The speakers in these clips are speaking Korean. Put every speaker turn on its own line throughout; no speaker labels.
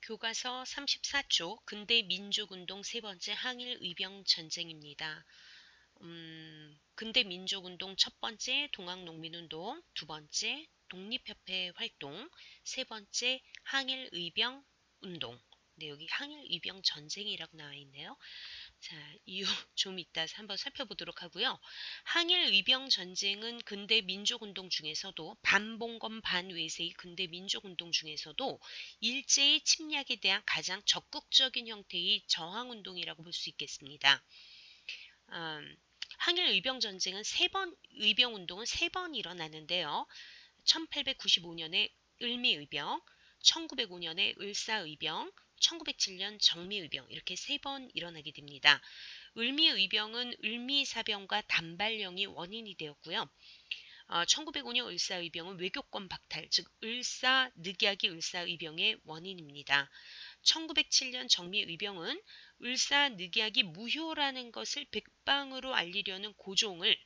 교과서 34쪽 근대 민족운동 세 번째 항일의병 전쟁입니다. 근대 민족운동 첫 번째 동학농민운동, 두 번째 독립협회 활동, 세 번째 항일의병 운동. 네, 여기 항일의병 전쟁이라고 나와 있네요. 자, 이유 좀 이따 한번 살펴보도록 하고요. 항일의병 전쟁은 근대 민족운동 중에서도 반봉건 반외세의 근대 민족운동 중에서도 일제의 침략에 대한 가장 적극적인 형태의 저항운동이라고 볼 수 있겠습니다. 항일의병 전쟁은 의병운동은 세 번 일어나는데요. 1895년에 을미의병, 1905년에 을사의병, 1907년 정미의병 이렇게 세 번 일어나게 됩니다. 을미의병은 을미사병과 단발령이 원인이 되었고요. 1905년 을사의병은 외교권 박탈, 즉 을사늑약이 을사의병의 원인입니다. 1907년 정미의병은 을사늑약이 무효라는 것을 백방으로 알리려는 고종을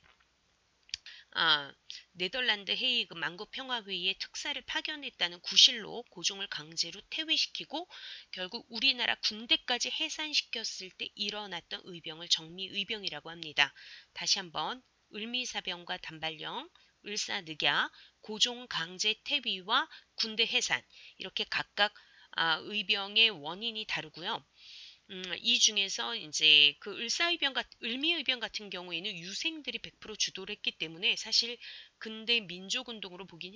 네덜란드 헤이그 만국평화회의에 특사를 파견했다는 구실로 고종을 강제로 퇴위시키고 결국 우리나라 군대까지 해산시켰을 때 일어났던 의병을 정미의병이라고 합니다. 다시 한번 을미사병과 단발령, 을사늑약, 고종 강제 퇴위와 군대 해산 이렇게 각각 의병의 원인이 다르고요. 이 중에서 이제 그 을미의병 같은 경우에는 유생들이 100% 주도를 했기 때문에 사실 근대 민족운동으로 보긴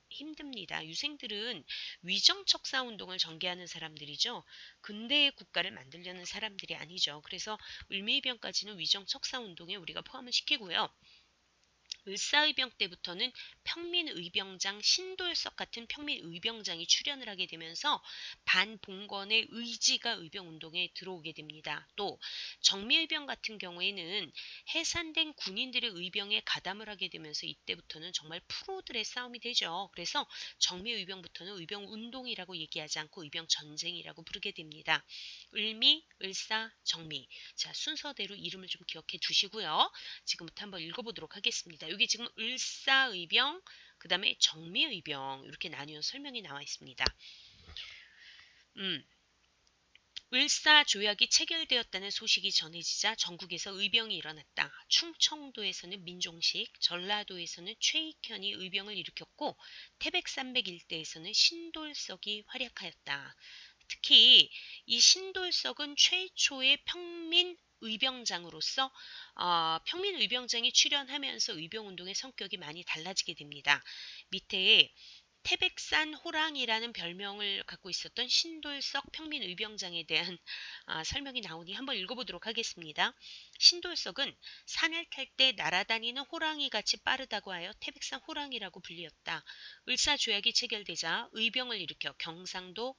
힘듭니다. 유생들은 위정척사 운동을 전개하는 사람들이죠. 근대의 국가를 만들려는 사람들이 아니죠. 그래서 을미의병까지는 위정척사 운동에 우리가 포함을 시키고요. 을사의병 때부터는 평민의병장 신돌석 같은 평민의병장이 출현을 하게 되면서 반봉건의 의지가 의병운동에 들어오게 됩니다. 또 정미의병 같은 경우에는 해산된 군인들의 의병에 가담을 하게 되면서 이때부터는 정말 프로들의 싸움이 되죠. 그래서 정미의병부터는 의병운동이라고 얘기하지 않고 의병전쟁이라고 부르게 됩니다. 을미, 을사, 정미. 자, 순서대로 이름을 좀 기억해 두시고요. 지금부터 한번 읽어보도록 하겠습니다. 여기 지금 을사의병, 그 다음에 정미의병 이렇게 나뉘어 설명이 나와 있습니다. 을사조약이 체결되었다는 소식이 전해지자 전국에서 의병이 일어났다. 충청도에서는 민종식, 전라도에서는 최익현이 의병을 일으켰고 태백산맥 일대에서는 신돌석이 활약하였다. 특히 이 신돌석은 최초의 평민 의병장으로서 평민 의병장이 출현하면서 의병운동의 성격이 많이 달라지게 됩니다. 밑에 태백산 호랑이라는 별명을 갖고 있었던 신돌석 평민의병장에 대한 설명이 나오니 한번 읽어보도록 하겠습니다. 신돌석은 산을 탈 때 날아다니는 호랑이같이 빠르다고 하여 태백산 호랑이라고 불리었다. 을사조약이 체결되자 의병을 일으켜 경상도,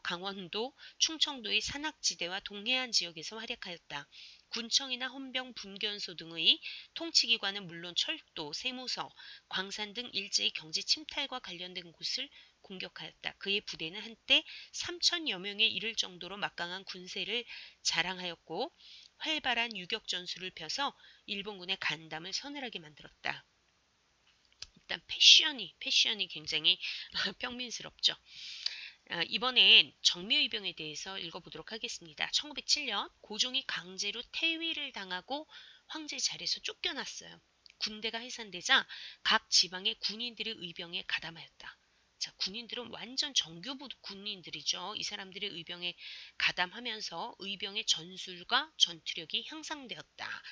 강원도, 충청도의 산악지대와 동해안 지역에서 활약하였다. 군청이나 헌병, 분견소 등의 통치기관은 물론 철도, 세무서, 광산 등 일제의 경제 침탈과 관련된 곳을 공격하였다. 그의 부대는 한때 3천여 명에 이를 정도로 막강한 군세를 자랑하였고 활발한 유격 전술을 펴서 일본군의 간담을 서늘하게 만들었다. 일단 패션이 굉장히 평민스럽죠. 이번엔 정미의병에 대해서 읽어보도록 하겠습니다. 1907년 고종이 강제로 퇴위를 당하고 황제 자리에서 쫓겨났어요. 군대가 해산되자 각 지방의 군인들의 의병에 가담하였다. 자, 군인들은 완전 정규부 군인들이죠. 이 사람들의 의병에 가담하면서 의병의 전술과 전투력이 향상되었다.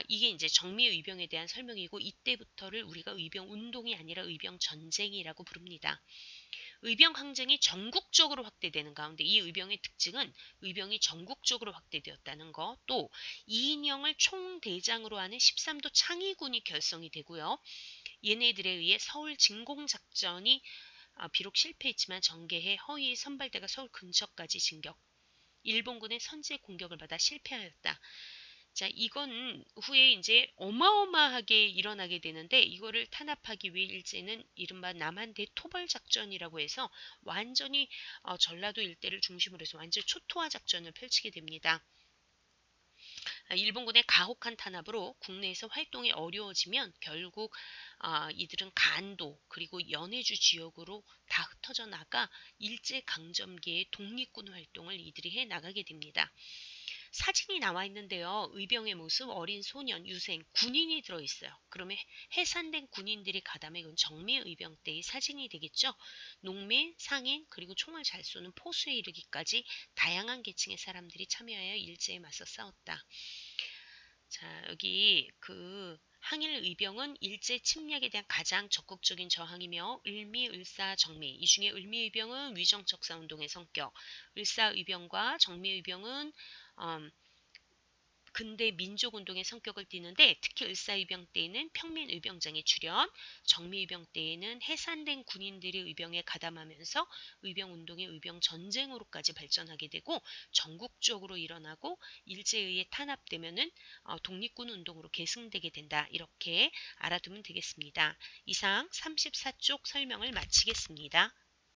이게 이제 정미의병에 대한 설명이고 이때부터를 우리가 의병 운동이 아니라 의병 전쟁이라고 부릅니다. 의병 항쟁이 전국적으로 확대되는 가운데 이 의병의 특징은 의병이 전국적으로 확대되었다는 것, 또 이인영을 총대장으로 하는 13도 창의군이 결성이 되고요. 얘네들에 의해 서울 진공작전이 비록 실패했지만 전개해 허위의 선발대가 서울 근처까지 진격, 일본군의 선제 공격을 받아 실패하였다. 자, 이건 후에 이제 어마어마하게 일어나게 되는데 이거를 탄압하기 위해 일제는 이른바 남한 대토벌 작전이라고 해서 완전히 전라도 일대를 중심으로 해서 완전 초토화 작전을 펼치게 됩니다. 일본군의 가혹한 탄압으로 국내에서 활동이 어려워지면 결국 이들은 간도 그리고 연해주 지역으로 다 흩어져 나가 일제강점기의 독립군 활동을 이들이 해 나가게 됩니다. 사진이 나와 있는데요. 의병의 모습, 어린 소년, 유생, 군인이 들어있어요. 그러면 해산된 군인들이 가담해 온 정미의병 때의 사진이 되겠죠. 농민, 상인, 그리고 총을 잘 쏘는 포수에 이르기까지 다양한 계층의 사람들이 참여하여 일제에 맞서 싸웠다. 자, 여기 항일 의병은 일제 침략에 대한 가장 적극적인 저항이며 을미을사정미, 이 중에 을미의병은 위정척사운동의 성격, 을사의병과 정미의병은 근대 민족운동의 성격을 띠는데, 특히 을사의병 때에는 평민의병장의 출현, 정미의병 때에는 해산된 군인들이 의병에 가담하면서 의병운동이 의병전쟁으로까지 발전하게 되고 전국적으로 일어나고 일제에 의해 탄압되면은 독립군 운동으로 계승되게 된다. 이렇게 알아두면 되겠습니다. 이상 34쪽 설명을 마치겠습니다.